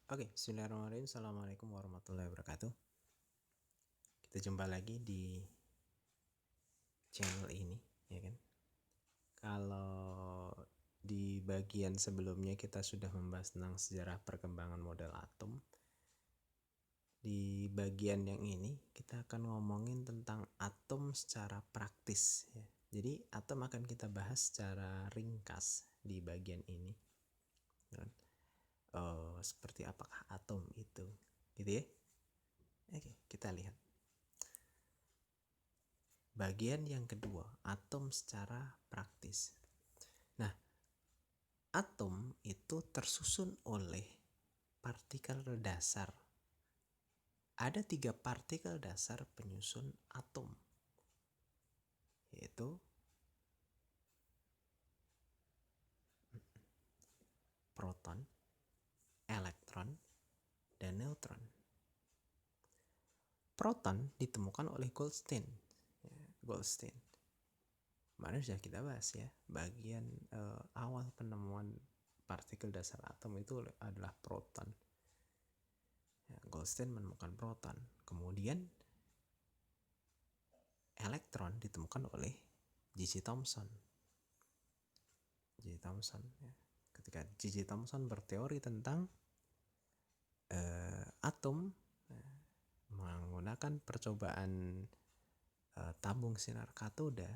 Oke, bismillahirrahmanirrahim. Assalamualaikum warahmatullahi wabarakatuh. Kita jumpa lagi di channel ini, ya kan? Kalau di bagian sebelumnya kita sudah membahas tentang sejarah perkembangan model atom. Di bagian yang ini kita akan ngomongin tentang atom secara praktis, ya. Jadi atom akan kita bahas secara ringkas di bagian ini. Seperti apakah atom itu, gitu ya? Oke, kita lihat. Bagian yang kedua, atom secara praktis. Nah, atom itu tersusun oleh partikel dasar. Ada 3 partikel dasar penyusun atom, yaitu proton, elektron, dan neutron. Proton ditemukan oleh Goldstein. Kemarin sudah kita bahas ya, bagian awal penemuan partikel dasar atom itu adalah proton. Goldstein menemukan proton. Kemudian elektron ditemukan oleh J.J. Thomson. Ya. Ketika J.J. Thomson berteori tentang atom, menggunakan percobaan tabung sinar katoda,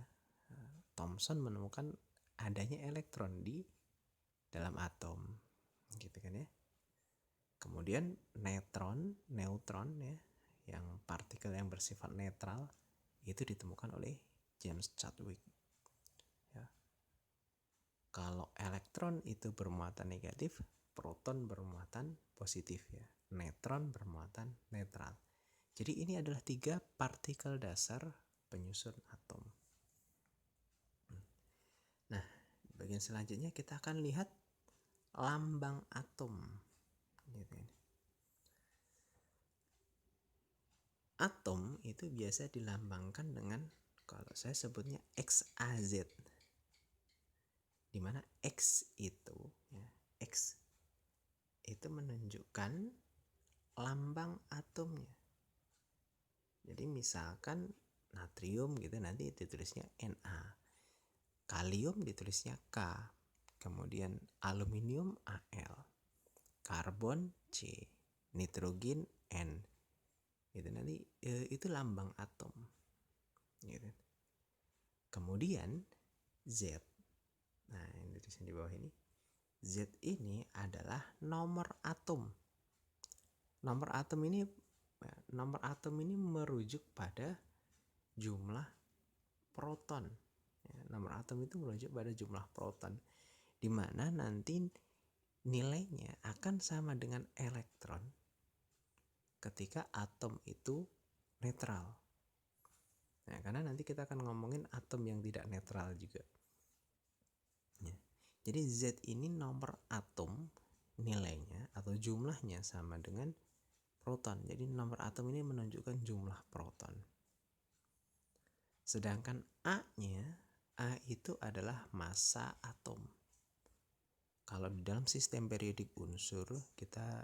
Thomson menemukan adanya elektron di dalam atom, gitu kan ya. Kemudian neutron ya, yang partikel yang bersifat netral, itu ditemukan oleh James Chadwick. Ya. Kalau elektron itu bermuatan negatif, proton bermuatan positif ya. Neutron bermuatan netral. Jadi ini adalah 3 partikel dasar penyusun atom. Nah, bagian selanjutnya kita akan lihat lambang atom. Gitu. Atom itu biasa dilambangkan dengan, kalau saya sebutnya XAZ, di mana X itu ya, X itu menunjukkan lambang atomnya. Jadi misalkan natrium gitu, nanti ditulisnya Na, kalium ditulisnya K, kemudian aluminium Al, karbon C, nitrogen N, gitu. Nanti itu lambang atom, gitu. Kemudian Z, nah ini tulisan di bawah ini, Z ini adalah nomor atom. Nomor atom ini merujuk pada jumlah proton. Ya, nomor atom itu merujuk pada jumlah proton, di mana nanti nilainya akan sama dengan elektron ketika atom itu netral. Nah, karena nanti kita akan ngomongin atom yang tidak netral juga. Ya. Jadi Z ini nomor atom, nilainya atau jumlahnya sama dengan proton. Jadi nomor atom ini menunjukkan jumlah proton. Sedangkan A-nya, A itu adalah massa atom. Kalau di dalam sistem periodik unsur kita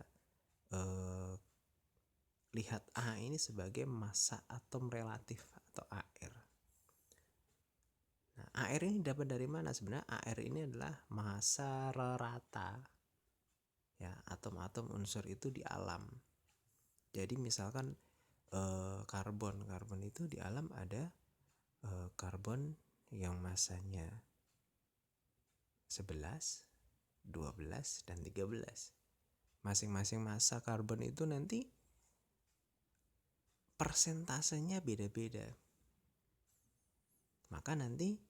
lihat A ini sebagai massa atom relatif atau AR. Nah, AR ini dapat dari mana? Sebenarnya AR ini adalah massa rata ya atom-atom unsur itu di alam. Jadi misalkan karbon itu di alam ada karbon yang massanya 11, 12, dan 13. Masing-masing massa karbon itu nanti persentasenya beda-beda. Maka nanti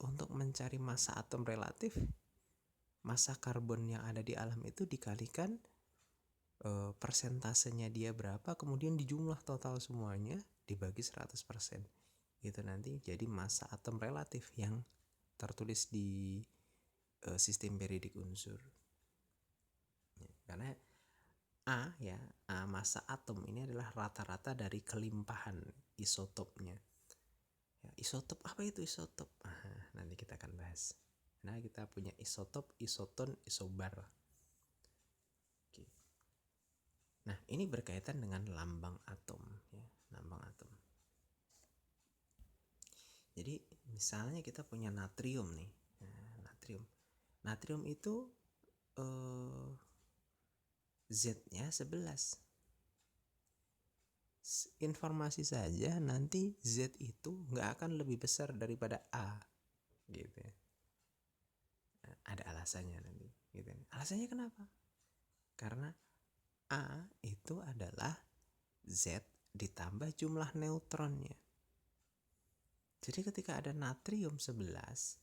untuk mencari massa atom relatif, massa karbon yang ada di alam itu dikalikan persentasenya dia berapa, kemudian dijumlah total semuanya dibagi 100%. Itu nanti jadi massa atom relatif yang tertulis di sistem periodik unsur. Ya, karena A massa atom ini adalah rata-rata dari kelimpahan isotopnya. Ya, isotop, apa itu isotop? Nanti kita akan bahas. Nah, kita punya isotop, isoton, isobar. Nah, ini berkaitan dengan lambang atom ya, lambang atom. Jadi misalnya kita punya natrium nih. Nah, natrium itu Z-nya 11. Informasi saja nanti Z itu nggak akan lebih besar daripada A gitu ya. Nah, ada alasannya nanti gitu. Alasannya kenapa? Karena A itu adalah Z ditambah jumlah neutronnya. Jadi ketika ada natrium 11,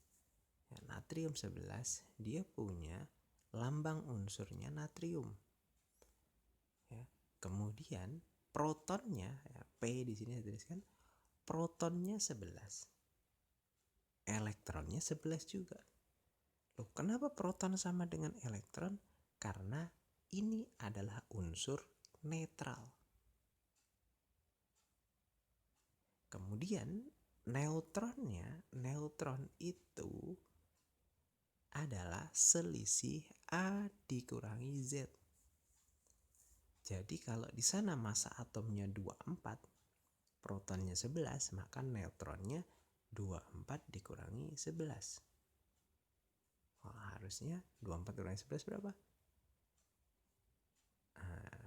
ya, natrium 11 dia punya lambang unsurnya natrium. Ya. Kemudian protonnya, ya, P di sini saya tuliskan, protonnya 11. Elektronnya 11 juga. Loh, kenapa proton sama dengan elektron? Karena ini adalah unsur netral. Kemudian neutron itu adalah selisih A dikurangi Z. Jadi kalau di sana massa atomnya 24, protonnya 11, maka neutronnya 24 dikurangi 11. Harusnya 24 kurangi 11 berapa?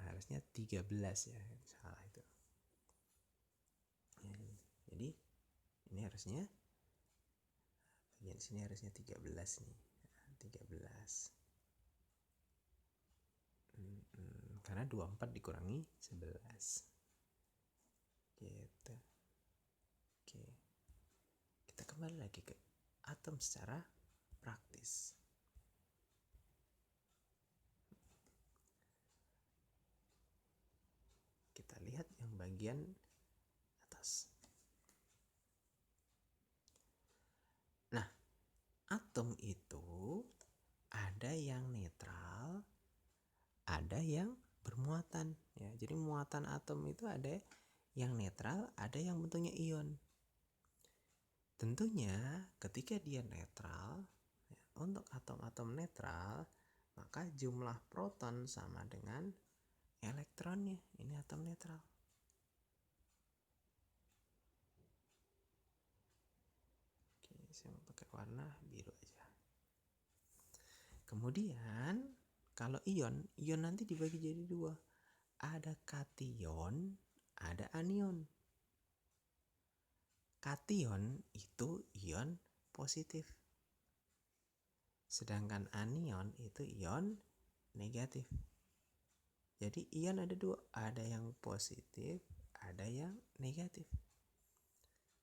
Harusnya 13 ya, salah itu. Jadi ini harusnya bagian sini harusnya 13 nih. 13. Karena 24 dikurangi 11. Gitu. Oke. Kita kembali lagi ke atom secara praktis. Kita lihat yang bagian atas. Nah, atom itu ada yang netral, ada yang bermuatan ya. Jadi muatan atom itu ada yang netral, ada yang bentuknya ion. Tentunya ketika dia netral, ya, untuk atom-atom netral, maka jumlah proton sama dengan elektronnya. Ini atom netral. Oke, saya mau pakai warna biru aja. Kemudian kalau ion nanti dibagi jadi dua. Ada kation, ada anion. Kation itu ion positif. Sedangkan anion itu ion negatif. Jadi ion ada dua, ada yang positif, ada yang negatif.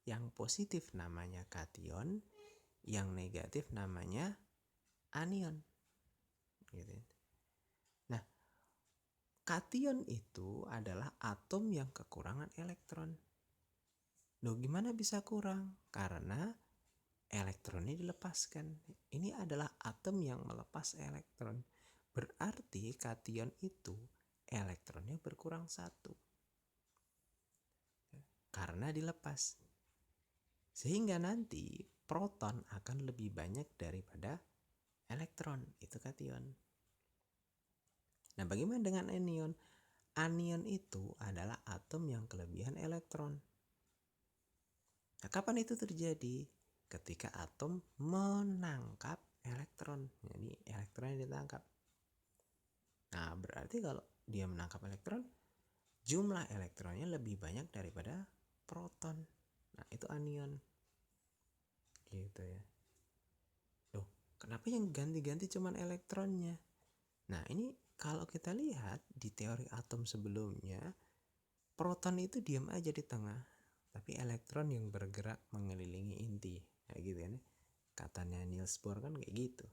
Yang positif namanya kation, yang negatif namanya anion. Gitu. Nah, kation itu adalah atom yang kekurangan elektron. Loh, gimana bisa kurang? Karena elektronnya dilepaskan. Ini adalah atom yang melepas elektron. Berarti kation itu elektronnya berkurang 1. Karena dilepas. Sehingga nanti proton akan lebih banyak daripada elektron. Itu kation. Nah, bagaimana dengan anion? Anion itu adalah atom yang kelebihan elektron. Nah, kapan itu terjadi? Ketika atom menangkap elektron. Jadi elektronnya ditangkap. Nah, berarti kalau dia menangkap elektron, jumlah elektronnya lebih banyak daripada proton. Nah, itu anion. Gitu ya. Loh, kenapa yang ganti-ganti cuman elektronnya? Nah, ini kalau kita lihat di teori atom sebelumnya, proton itu diam aja di tengah, tapi elektron yang bergerak mengelilingi inti. Kayak gitu kan. Katanya Niels Bohr kan kayak gitu.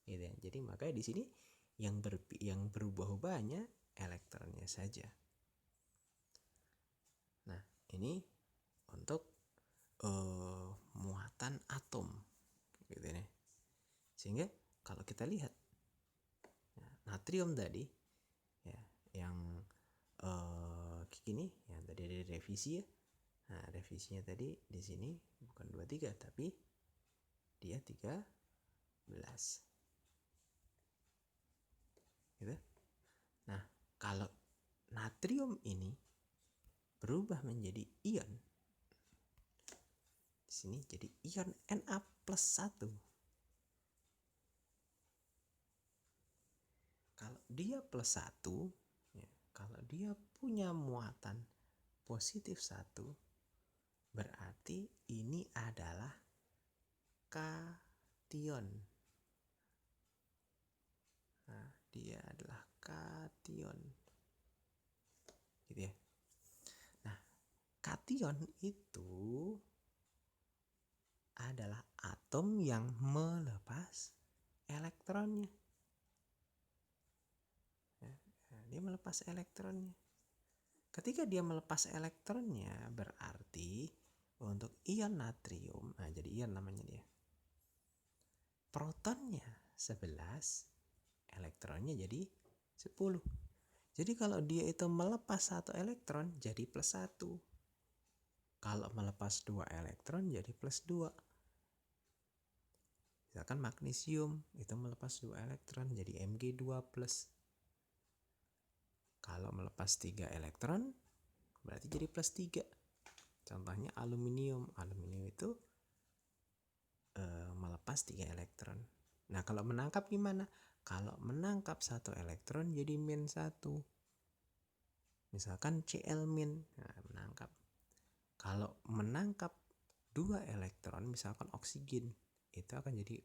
Gitu ya. Jadi makanya di sini yang berubah-ubahnya elektronnya saja. Nah, ini untuk muatan atom gitu nih. Sehingga kalau kita lihat natrium tadi ya, yang gini yang tadi ada revisi ya. Nah, revisinya tadi di sini bukan 23 tapi dia 13. Gitu. Nah, kalau natrium ini berubah menjadi ion, di sini jadi ion Na+1. Kalau dia +1, ya, kalau dia punya muatan positif 1, berarti ini adalah kation. Nah, dia adalah kation. Gitu ya. Nah, kation itu adalah atom yang melepas elektronnya. Dia melepas elektronnya. Ketika dia melepas elektronnya, berarti untuk ion natrium, nah jadi ion namanya dia, protonnya 11, elektronnya jadi 10. Jadi kalau dia itu melepas 1 elektron jadi +1. Kalau melepas 2 elektron jadi +2. Misalkan magnesium itu melepas 2 elektron jadi Mg2+. Kalau melepas 3 elektron berarti jadi +3. Contohnya aluminium. Aluminium itu melepas 3 elektron. Nah, kalau menangkap gimana? Kalau menangkap 1 elektron jadi -1. Misalkan Cl-, nah, menangkap. Kalau menangkap 2 elektron, misalkan oksigen, itu akan jadi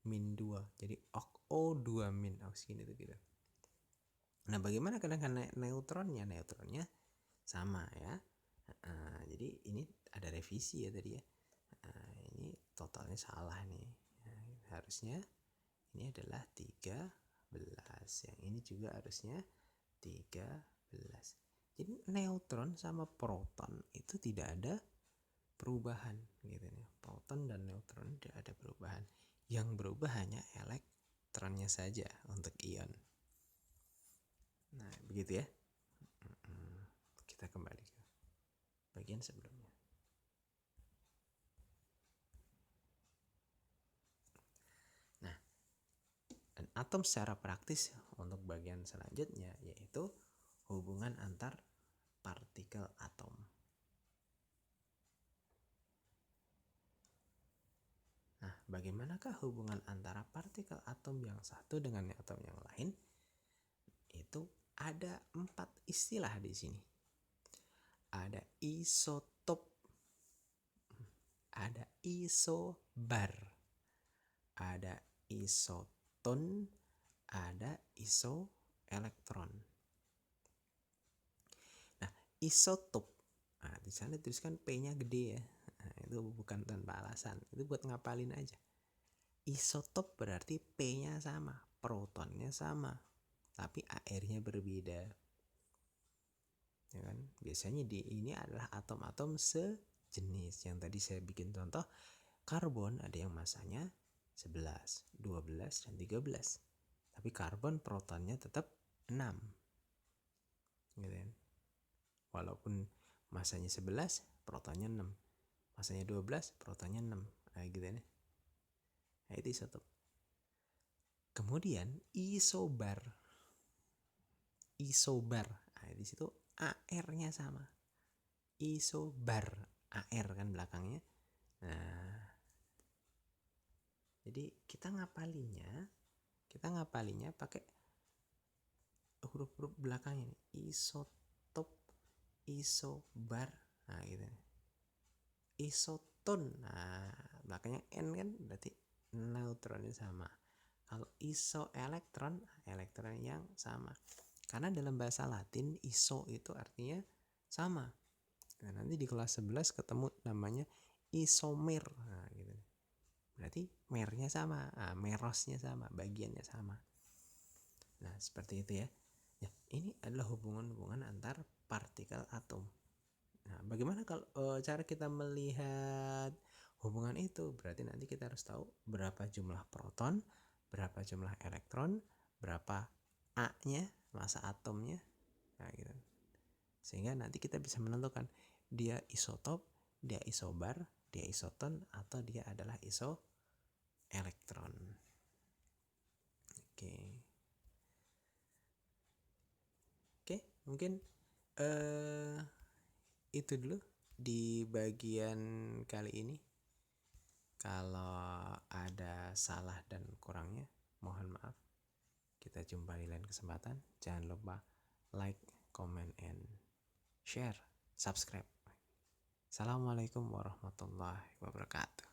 -2. Jadi O2-, oksigen itu gitu. Nah, bagaimana dengan neutronnya? Neutronnya sama ya. Jadi ini ada revisi ya tadi ya. Ini totalnya salah nih. Harusnya ini adalah 13. Yang ini juga harusnya 13. Jadi neutron sama proton itu tidak ada perubahan gitu nih. Proton dan neutron tidak ada perubahan. Yang berubah hanya elektronnya saja untuk ion. Nah, begitu ya. Kita kembali ke bagian sebelumnya. Nah, dan atom secara praktis untuk bagian selanjutnya yaitu hubungan antar partikel atom. Nah, bagaimanakah hubungan antara partikel atom yang satu dengan atom yang lain? Itu ada 4 istilah di sini. Ada isotop, ada isobar, ada isoton, ada isoelektron. Nah, isotop, nah, di sana tuliskan P-nya gede ya. Nah, itu bukan tanpa alasan, itu buat ngapalin aja. Isotop berarti P-nya sama, protonnya sama, tapi AR-nya berbeda. Ya kan? Biasanya ini adalah atom-atom sejenis. Yang tadi saya bikin contoh, karbon ada yang masanya 11, 12, dan 13. Tapi karbon protonnya tetap 6. Gitu kan? Walaupun masanya 11, protonnya 6. Masanya 12, protonnya 6. Nah, gitu kan? Nah, itu isotop. Kemudian isobar. Isobar. Nah, di situ AR-nya sama. Isobar, AR kan belakangnya. Nah, jadi kita ngapalinya pakai huruf-huruf belakangnya nih. Isotop, isobar, nah gitu. Isoton, nah belakangnya N kan berarti neutronnya sama. Kalau isoelektron, elektron yang sama. Karena dalam bahasa Latin iso itu artinya sama. Nah, nanti di kelas 11 ketemu namanya isomer. Nah, gitu. Berarti mernya sama, merosnya sama, bagiannya sama. Nah, seperti itu ya. Ya, ini adalah hubungan-hubungan antar partikel atom. Nah, bagaimana kalau cara kita melihat hubungan itu? Berarti nanti kita harus tahu berapa jumlah proton, berapa jumlah elektron, berapa A-nya, massa atomnya. Nah, gitu. Sehingga nanti kita bisa menentukan dia isotop, dia isobar, dia isoton, atau dia adalah isoelektron. Oke. Mungkin itu dulu di bagian kali ini. Kalau ada salah dan kurangnya, mohon maaf. Kita jumpa di lain kesempatan. Jangan lupa like, comment, and share, subscribe. Assalamualaikum warahmatullahi wabarakatuh.